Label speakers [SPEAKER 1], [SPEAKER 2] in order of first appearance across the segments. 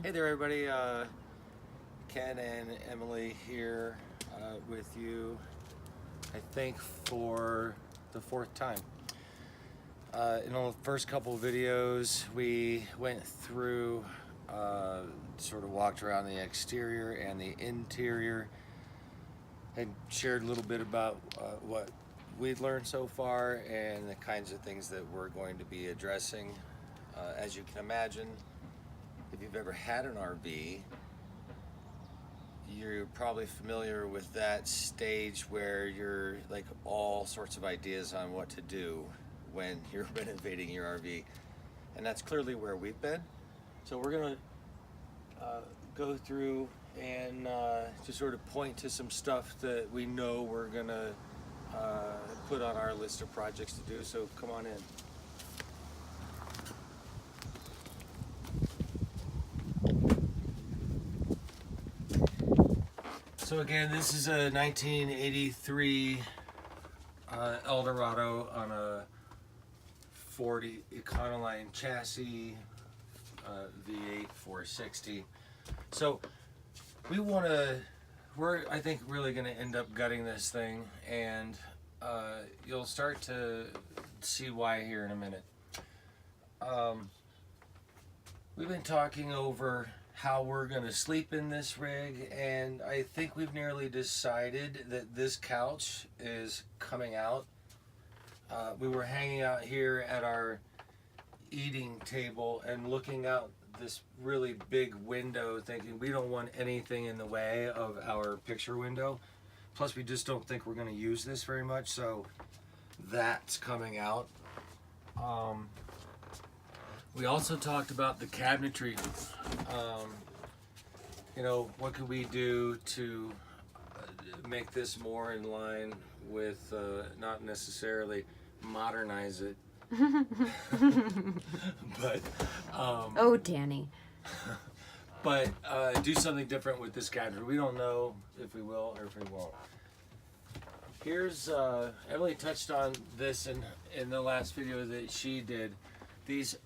[SPEAKER 1] Hey there, everybody. Ken and Emily here with you, I think, for the fourth time. In the first couple of videos, we went through, sort of walked around the exterior and the interior and shared a little bit about what we'd learned so far and the kinds of things that we're going to be addressing. As you can imagine, if you've ever had an RV, you're probably familiar with that stage where you're like all sorts of ideas on what to do when you're renovating your RV. And that's clearly where we've been. So we're gonna go through and just sort of point to some stuff that we know we're gonna put on our list of projects to do. So come on in. So again, this is a 1983 Eldorado on a Ford Econoline chassis, V8 460. So we're I think really going to end up gutting this thing, and you'll start to see why here in a minute. We've been talking over how we're going to sleep in this rig, and I think we've nearly decided that this couch is coming out. We were hanging out here at our eating table and looking out this really big window, thinking we don't want anything in the way of our picture window. Plus, we just don't think we're going to use this very much, so that's coming out. We also talked about the cabinetry. You know, what could we do to make this more in line with, not necessarily modernize it, but
[SPEAKER 2] oh, Danny.
[SPEAKER 1] But do something different with this cabinetry. We don't know if we will or if we won't. Here's Emily touched on this in the last video that she did. These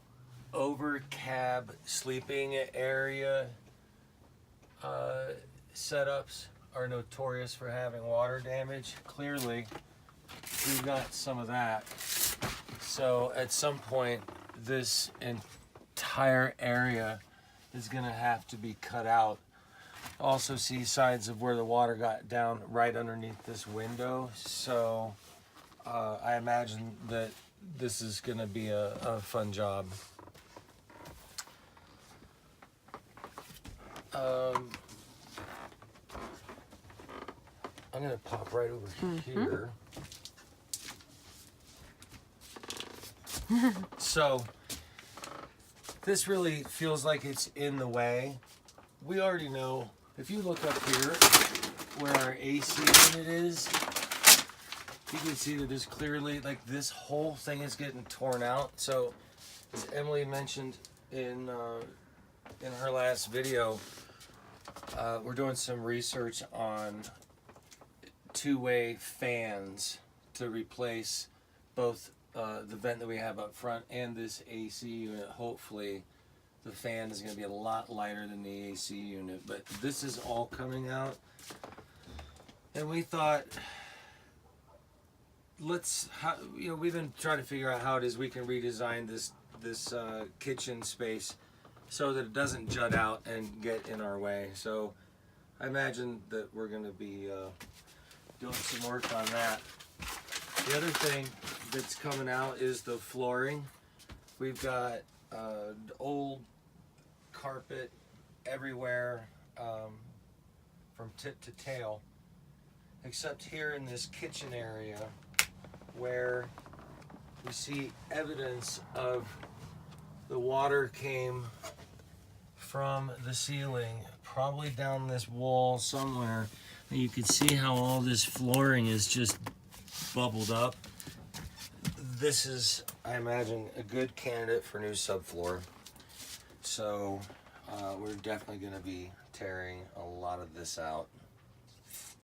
[SPEAKER 1] over cab sleeping area setups are notorious for having water damage. Clearly, we've got some of that. So at some point, this entire area is going to have to be cut out. Also see signs of where the water got down right underneath this window. So I imagine that this is going to be a fun job. I'm going to pop right over here. So this really feels like it's in the way. We already know, if you look up here where our AC unit is, you can see that there's clearly, like, this whole thing is getting torn out. So as Emily mentioned in her last video, we're doing some research on two-way fans to replace both the vent that we have up front and this AC unit. Hopefully the fan is going to be a lot lighter than the AC unit, but this is all coming out, and we thought, we've been trying to figure out how it is we can redesign this kitchen space so that it doesn't jut out and get in our way. So I imagine that we're going to be doing some work on that. The other thing that's coming out is the flooring. We've got old carpet everywhere, from tip to tail, except here in this kitchen area where we see evidence of the water came from the ceiling, probably down this wall somewhere. And you can see how all this flooring is just bubbled up. This is, I imagine, a good candidate for new subfloor. So we're definitely going to be tearing a lot of this out.